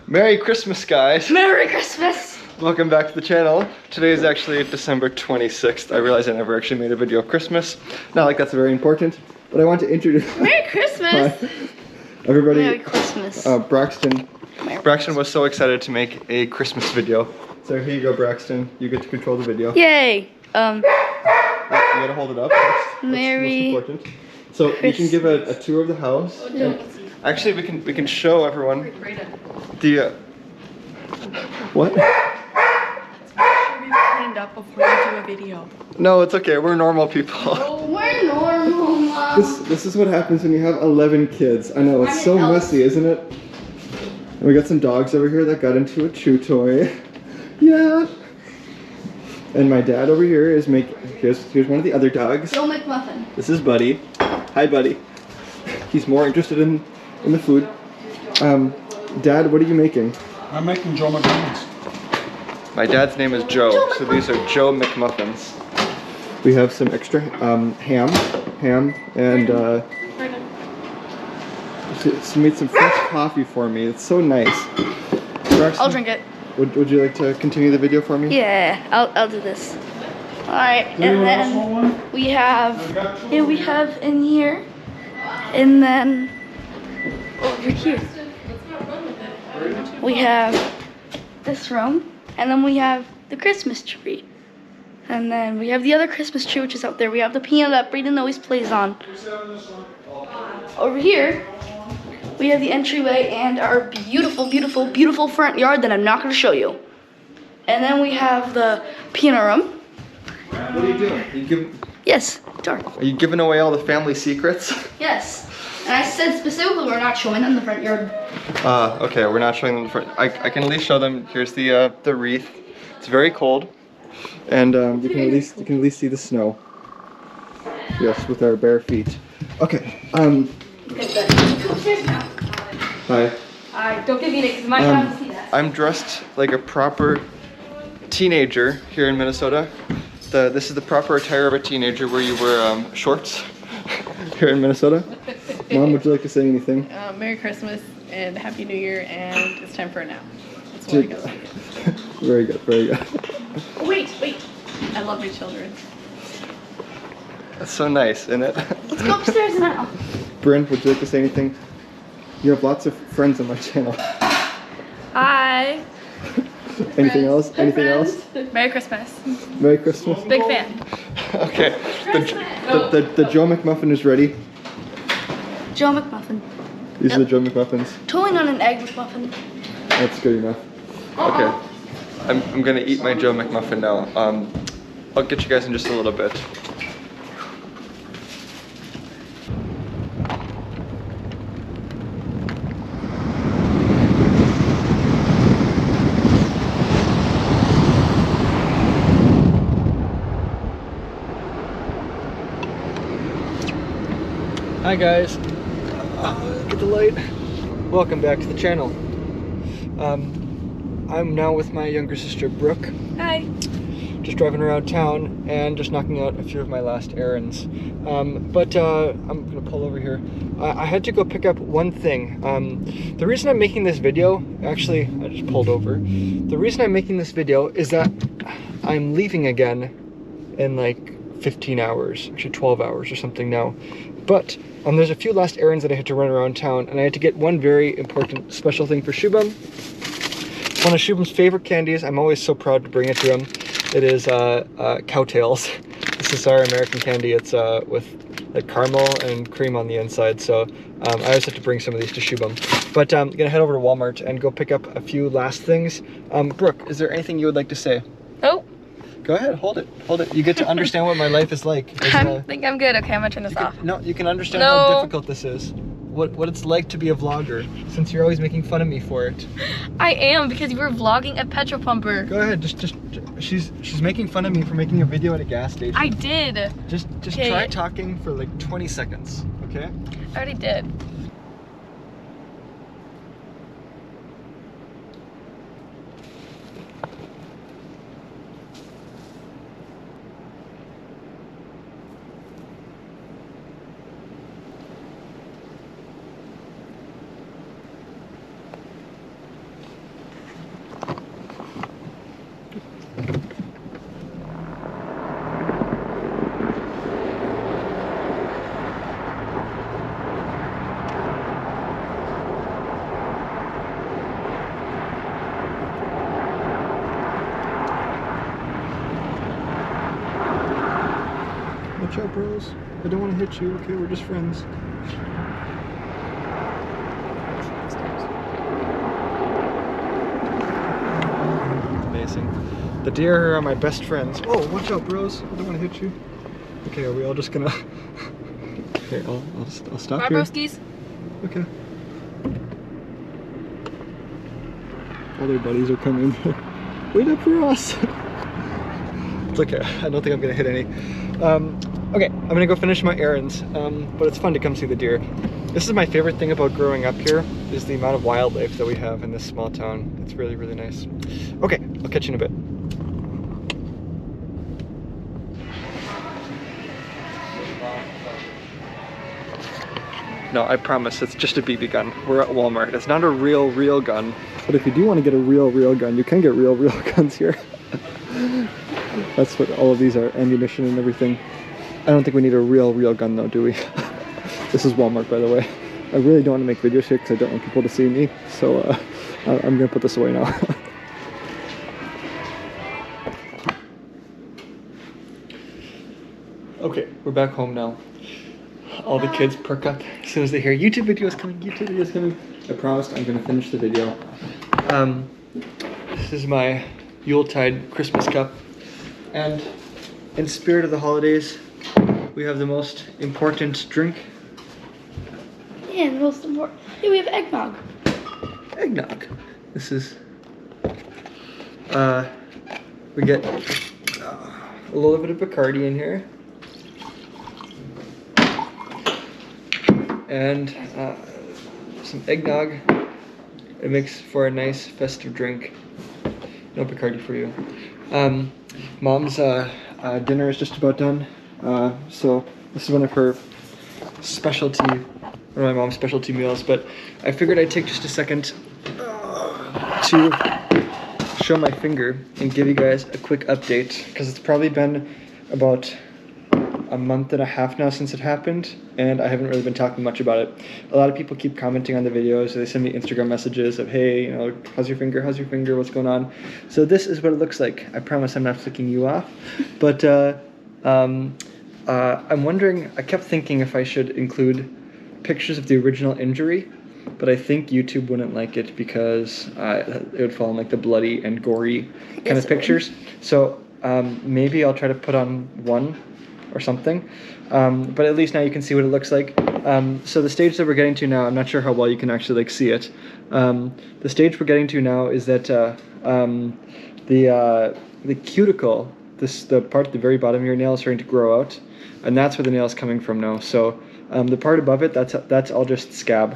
Merry Christmas, guys! Merry Christmas! Welcome back to the channel. Today is actually December 26th. I realize I never actually made a video of Christmas. Not like that's very important, but I want to introduce... Merry Christmas! Everybody. Merry Christmas. Braxton was so excited to make a Christmas video. So here you go, Braxton. You get to control the video. Yay! You gotta hold it up. That's Merry most important. So you can give a tour of the house. Actually, we can show everyone the what? We cleaned up before we do a video. No, it's okay. We're normal people. Oh, we're normal, Mom. This is what happens when you have 11 kids. I know, it's so messy, isn't it? And we got some dogs over here that got into a chew toy. Yeah. And my dad over here is here's one of the other dogs. Joe McMuffin. This is Buddy. Hi, Buddy. He's more interested in the food. Dad, what are you making? I'm making Joe McMuffins. My dad's name is Joe, so these are Joe McMuffins. We have some extra ham, and she made some fresh coffee for me. It's so nice. Braxton, I'll drink it. Would you like to continue the video for me? Yeah, I'll do this. Alright, and then we have in here, and then over here we have this room, and then we have the Christmas tree, and then we have the other Christmas tree which is out there. We have the piano that Brayden always plays on. Over here we have the entryway and our beautiful, beautiful, beautiful front yard that I'm not going to show you. And then we have the piano room. What are you doing? Yes, dark. Are you giving away all the family secrets? Yes. And I said specifically we're not showing them the front yard. Okay, we're not showing them the front. I can at least show them. Here's the wreath. It's very cold, and you can at least see the snow. Yes, with our bare feet. Okay. Come upstairs now. Hi. Don't give me it because my mom will see that. I'm dressed like a proper teenager here in Minnesota. This is the proper attire of a teenager where you wear shorts here in Minnesota. Mom, would you like to say anything? Merry Christmas and Happy New Year, and it's time for a nap. That's what I got. Very good, very good. Wait. I love my children. That's so nice, isn't it? Let's go upstairs now. Bryn, would you like to say anything? You have lots of friends on my channel. Hi. Anything else? Anything else? Merry Christmas. Merry Christmas. Big fan. Okay. The Joe McMuffin is ready. Joe McMuffin. These are the Joe McMuffins. Totally not an egg McMuffin. That's good enough. Okay. I'm gonna eat my Joe McMuffin now. I'll get you guys in just a little bit. Hi guys, get the light. Welcome back to the channel. I'm now with my younger sister Brooke. Hi. Just driving around town and just knocking out a few of my last errands. I'm gonna pull over here. I had to go pick up one thing. The reason I'm making this video, actually I just pulled over. The reason I'm making this video is that I'm leaving again in like 15 hours, actually 12 hours or something now. But there's a few last errands that I had to run around town, and I had to get one very important special thing for Shubham. One of Shubham's favorite candies. I'm always so proud to bring it to him. It is Cowtails. This is our American candy. It's with like caramel and cream on the inside. So I always have to bring some of these to Shubham. But I'm gonna head over to Walmart and go pick up a few last things. Brooke, is there anything you would like to say? Oh. Go ahead, hold it. You get to understand what my life is like. I think I'm good. Okay, I'm gonna turn this off. No, you can understand how difficult this is. What it's like to be a vlogger, since you're always making fun of me for it. I am, because you were vlogging at Petrol Pumper. Go ahead, she's making fun of me for making a video at a gas station. I did. Just try talking for like 20 seconds, okay? I already did. Watch out, bros. I don't want to hit you. Okay, we're just friends. Amazing. The deer are my best friends. Oh, watch out, bros. I don't want to hit you. Okay, are we all just gonna... Okay, I'll stop Bye, here. broskies. Okay. All their buddies are coming. Wait up for us. It's okay. I don't think I'm gonna hit any. Okay, I'm gonna go finish my errands. But it's fun to come see the deer. This is my favorite thing about growing up here, is the amount of wildlife that we have in this small town. It's really, really nice. Okay, I'll catch you in a bit. No, I promise, it's just a BB gun. We're at Walmart. It's not a real gun. But if you do want to get a real gun, you can get real guns here. That's what all of these are, ammunition and everything. I don't think we need a real gun though, do we? This is Walmart, by the way. I really don't want to make videos here because I don't want people to see me. So I'm gonna put this away now. Okay, we're back home now. All the kids perk up as soon as they hear YouTube video is coming, YouTube video is coming. I promised I'm gonna finish the video. This is my Yuletide Christmas cup. And in spirit of the holidays, we have the most important drink. Yeah, the most important. Hey, we have eggnog. Eggnog. This is, we get a little bit of Bacardi in here. And some eggnog. It makes for a nice festive drink. No Bacardi for you. Mom's dinner is just about done. So this is one of her specialty, one of my mom's specialty meals. But I figured I'd take just a second to show my finger and give you guys a quick update, because it's probably been about a month and a half now since it happened, and I haven't really been talking much about it. A lot of people keep commenting on the videos, they send me Instagram messages of, hey, you know, how's your finger, what's going on? So this is what it looks like. I promise I'm not flicking you off, but I'm wondering, I kept thinking if I should include pictures of the original injury, but I think YouTube wouldn't like it because it would fall in like the bloody and gory kind of pictures. So maybe I'll try to put on one or something, but at least now you can see what it looks like. So the stage that we're getting to now, I'm not sure how well you can actually like see it. The stage we're getting to now is that the cuticle, the part at the very bottom of your nail, is starting to grow out, and that's where the nail is coming from now. So the part above it, that's all just scab.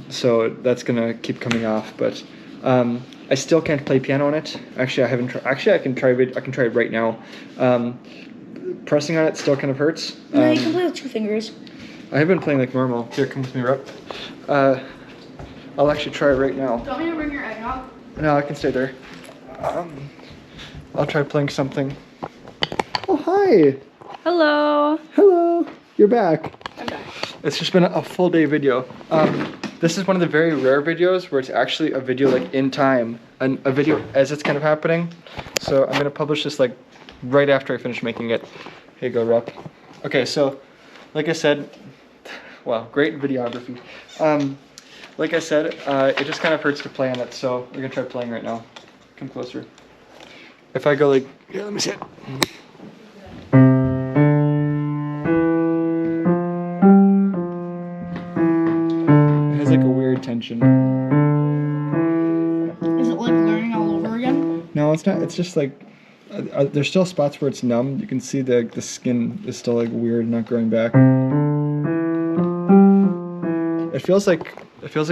So that's gonna keep coming off, but I still can't play piano on it. Actually, I haven't. Actually, I can try it right now. Pressing on it still kind of hurts. No, you can play with 2 fingers. I have been playing like normal. Here, come with me, Rep. I'll actually try it right now. Do you want me to bring your eggnog? No, I can stay there. I'll try playing something. Oh, hi. Hello. Hello. You're back. I'm back. It's just been a full day video. This is one of the very rare videos where it's actually a video like in time, and a video as it's kind of happening. So I'm gonna publish this like right after I finish making it. Here you go, Rep. Okay, so like I said, wow, great videography. Like I said, it just kind of hurts to play on it, so we're gonna try playing right now. Come closer. If I go like, here, let me see it. It has like a weird tension. Is it like learning all over again? No, it's not. It's just like, there's still spots where it's numb. You can see the skin is still like weird, not growing back. It feels like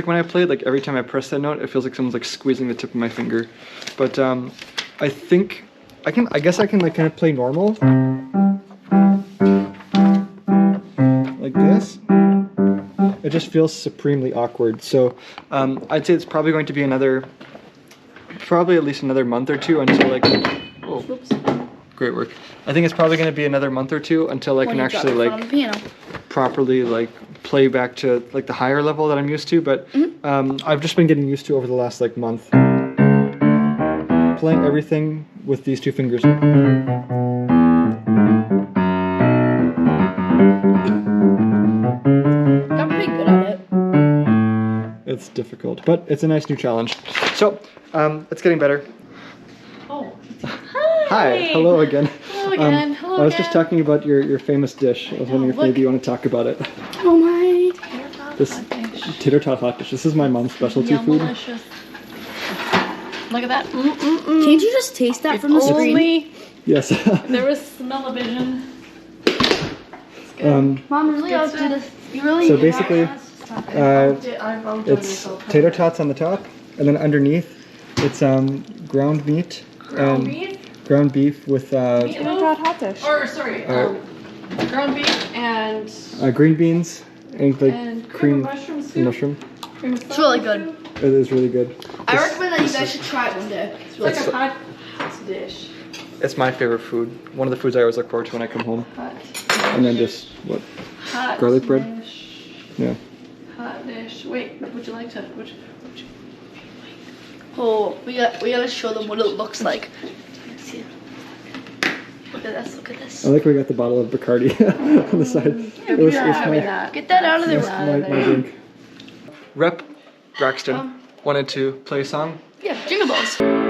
when I played, like every time I press that note, it feels like someone's like squeezing the tip of my finger. But I think I guess I can like kind of play normal, like this. It just feels supremely awkward. So I'd say it's probably going to be probably at least another month or two until like. Oh, Oops. great work. I think it's probably going to be another month or two until I can actually like properly like play back to like the higher level that I'm used to. But I've just been getting used to over the last like month playing everything with these 2 fingers. It's difficult, but it's a nice new challenge. So, it's getting better. Oh. Hi, hello again. Hello again. Hello I was again. just talking about your famous dish. I was wondering if look. maybe you want to talk about it. Oh my. This tater tot hot dish. This is my mom's specialty food. Delicious. Look at that. Can't you just taste that from the screen? Only Yes. there was smell-o-vision. Mom, really, I'll do this. You really? So basically, it's tater tots on the top, and then underneath, it's ground meat and ground beef with Hot dish. Or sorry, ground beef and green beans and like and cream mushroom soup. mushroom. Cream of It's really good. It is really good. I recommend that you guys should try it one day. It's like a hot dish. It's my favorite food. One of the foods I always look forward to when I come home. Hot And then just what? hot Garlic bread? dish. Yeah. Hot dish. Wait, would you like to? Oh, we gotta show them what it looks like. See. Look at this. Look at this. I like we got the bottle of Bacardi on the side. It was having my, that. Get that out of there. my drink. Rep Braxton wanted to play a song. Yeah, Jingle Bells.